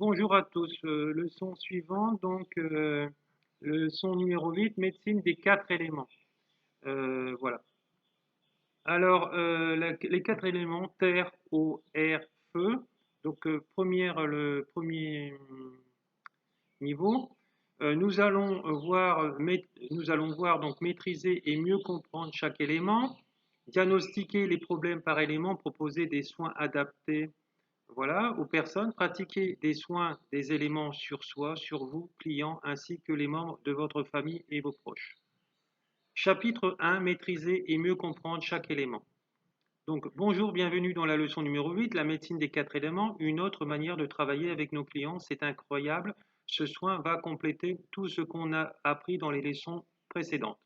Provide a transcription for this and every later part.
Bonjour à tous. Leçon suivante, leçon numéro 8, médecine des quatre éléments. Voilà. Alors, les quatre éléments, terre, eau, air, feu. Le premier niveau, nous allons voir donc maîtriser et mieux comprendre chaque élément, diagnostiquer les problèmes par élément, proposer des soins adaptés voilà, aux personnes, pratiquez des soins des éléments sur soi, sur vous, clients, ainsi que les membres de votre famille et vos proches. Chapitre 1, maîtriser et mieux comprendre chaque élément. Donc, bonjour, bienvenue dans la leçon numéro 8, la médecine des quatre éléments, une autre manière de travailler avec nos clients. C'est incroyable, ce soin va compléter tout ce qu'on a appris dans les leçons précédentes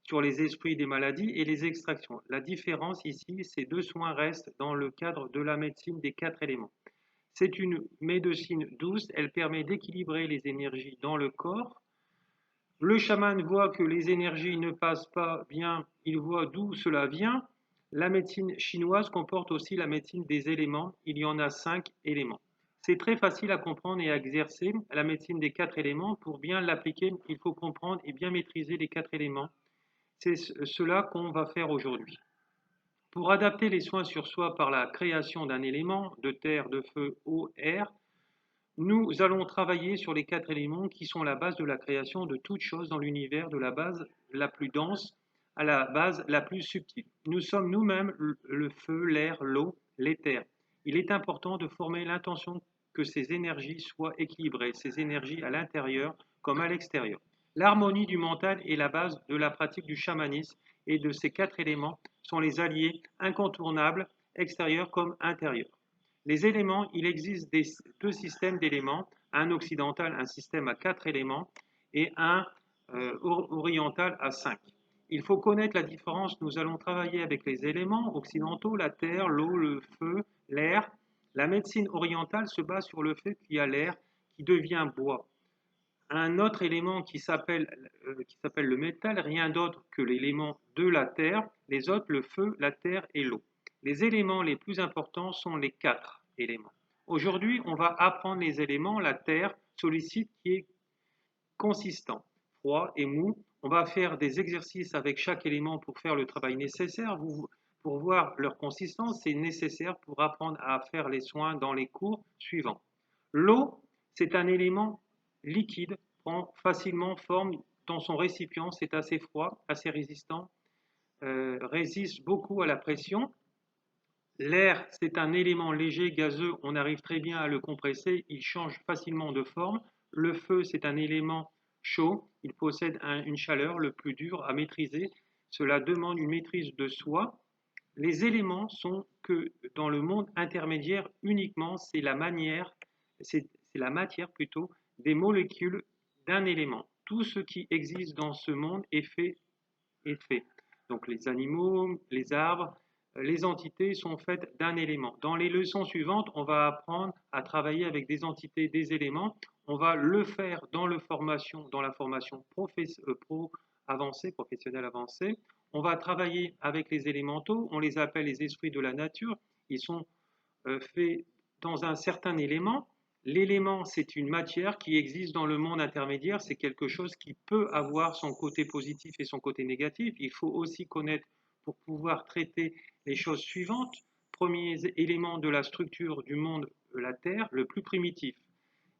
sur les esprits des maladies et les extractions. La différence ici, ces deux soins restent dans le cadre de la médecine des quatre éléments. C'est une médecine douce, elle permet d'équilibrer les énergies dans le corps. Le chaman voit que les énergies ne passent pas bien, il voit d'où cela vient. La médecine chinoise comporte aussi la médecine des éléments, il y en a 5 éléments. C'est très facile à comprendre et à exercer la médecine des 4 éléments. Pour bien l'appliquer, il faut comprendre et bien maîtriser les 4 éléments. C'est cela qu'on va faire aujourd'hui. Pour adapter les soins sur soi par la création d'un élément, de terre, de feu, eau, air, nous allons travailler sur les 4 éléments qui sont la base de la création de toute chose dans l'univers, de la base la plus dense à la base la plus subtile. Nous sommes nous-mêmes le feu, l'air, l'eau, l'éther. Il est important de former l'intention que ces énergies soient équilibrées, ces énergies à l'intérieur comme à l'extérieur. L'harmonie du mental est la base de la pratique du chamanisme et de ces 4 éléments sont les alliés incontournables, extérieurs comme intérieurs. Les éléments, il existe deux systèmes d'éléments, un occidental, un système à 4 éléments, et un oriental à 5. Il faut connaître la différence. Nous allons travailler avec les éléments occidentaux, la terre, l'eau, le feu, l'air. La médecine orientale se base sur le fait qu'il y a l'air qui devient bois. Un autre élément qui s'appelle le métal, rien d'autre que l'élément de la terre, les autres, le feu, la terre et l'eau. Les éléments les plus importants sont les 4 éléments. Aujourd'hui, on va apprendre les éléments. La terre, sollicite qui est consistant, froid et mou. On va faire des exercices avec chaque élément pour faire le travail nécessaire. Pour voir leur consistance, c'est nécessaire pour apprendre à faire les soins dans les cours suivants. L'eau, c'est un élément liquide, prend facilement forme dans son récipient, c'est assez froid, assez résistant, résiste beaucoup à la pression. L'air, c'est un élément léger, gazeux, on arrive très bien à le compresser, il change facilement de forme. Le feu, c'est un élément chaud, il possède une chaleur le plus dur à maîtriser. Cela demande une maîtrise de soi. Les éléments sont que dans le monde intermédiaire uniquement, c'est la matière plutôt des molécules d'un élément. Tout ce qui existe dans ce monde est fait. Donc les animaux, les arbres, les entités sont faites d'un élément. Dans les leçons suivantes, on va apprendre à travailler avec des entités, des éléments. On va le faire dans la formation professionnelle avancée. On va travailler avec les élémentaux, on les appelle les esprits de la nature. Ils sont faits dans un certain élément. L'élément, c'est une matière qui existe dans le monde intermédiaire, c'est quelque chose qui peut avoir son côté positif et son côté négatif. Il faut aussi connaître pour pouvoir traiter les choses suivantes. Premier élément de la structure du monde, la Terre, le plus primitif.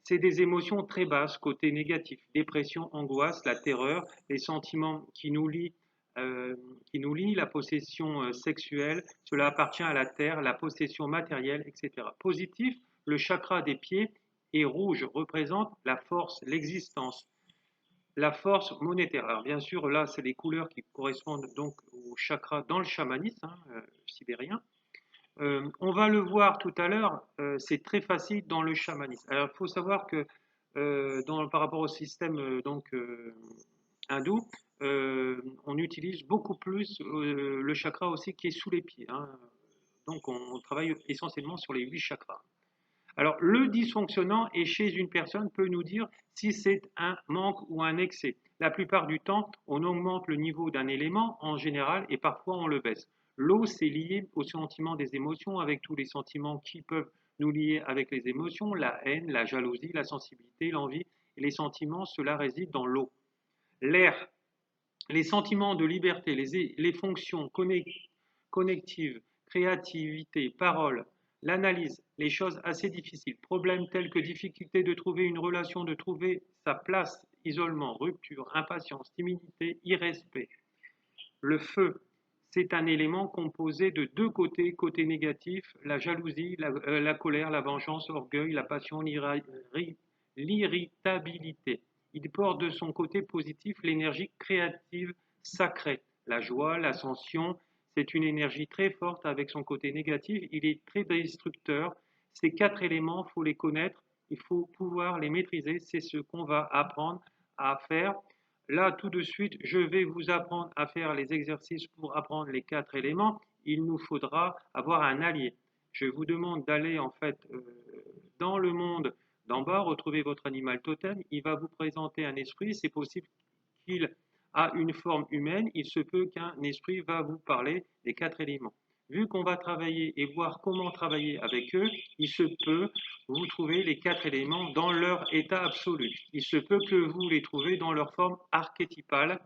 C'est des émotions très basses, côté négatif, dépression, angoisse, la terreur, les sentiments qui nous lient, la possession sexuelle, cela appartient à la terre, la possession matérielle, etc. Positif, le chakra des pieds et rouge représente la force, l'existence, la force monétaire. Alors bien sûr, là, c'est les couleurs qui correspondent donc au chakra dans le chamanisme sibérien. On va le voir tout à l'heure, c'est très facile dans le chamanisme. Alors il faut savoir que par rapport au système hindou, on utilise beaucoup plus le chakra aussi qui est sous les pieds. Donc on travaille essentiellement sur les 8 chakras. Alors le dysfonctionnant est chez une personne peut nous dire si c'est un manque ou un excès. La plupart du temps, on augmente le niveau d'un élément en général et parfois on le baisse. L'eau, c'est lié au sentiment des émotions avec tous les sentiments qui peuvent nous lier avec les émotions, la haine, la jalousie, la sensibilité, l'envie et les sentiments, cela réside dans l'eau. L'air, les sentiments de liberté, les fonctions connectives, créativité, parole, l'analyse, les choses assez difficiles, problèmes tels que difficulté de trouver une relation, de trouver sa place, isolement, rupture, impatience, timidité, irrespect. Le feu, c'est un élément composé de deux côtés, côté négatif, la jalousie, la colère, la vengeance, l'orgueil, la passion, l'irritabilité. Il porte de son côté positif l'énergie créative sacrée, la joie, l'ascension. C'est une énergie très forte avec son côté négatif. Il est très destructeur. Ces quatre éléments, il faut les connaître, il faut pouvoir les maîtriser. C'est ce qu'on va apprendre à faire. Là, tout de suite, je vais vous apprendre à faire les exercices pour apprendre les quatre éléments. Il nous faudra avoir un allié. Je vous demande d'aller en fait dans le monde d'en bas, retrouver votre animal totem. Il va vous présenter un esprit. C'est possible qu'il a une forme humaine. Il se peut qu'un esprit va vous parler des quatre éléments. Vu qu'on va travailler et voir comment travailler avec eux, il se peut vous trouver les quatre éléments dans leur état absolu. Il se peut que vous les trouviez dans leur forme archétypale,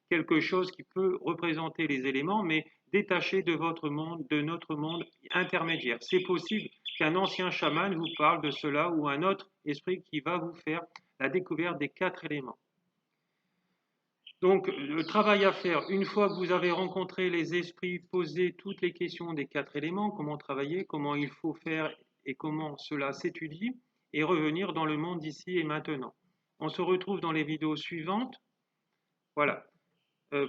quelque chose qui peut représenter les éléments, mais détaché de votre monde, de notre monde intermédiaire. C'est possible qu'un ancien chaman vous parle de cela ou un autre esprit qui va vous faire la découverte des quatre éléments. Donc, le travail à faire, une fois que vous avez rencontré les esprits, posé toutes les questions des quatre éléments, comment travailler, comment il faut faire et comment cela s'étudie, et revenir dans le monde d'ici et maintenant. On se retrouve dans les vidéos suivantes. Voilà.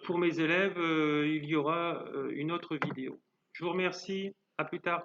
Pour mes élèves, il y aura une autre vidéo. Je vous remercie. À plus tard.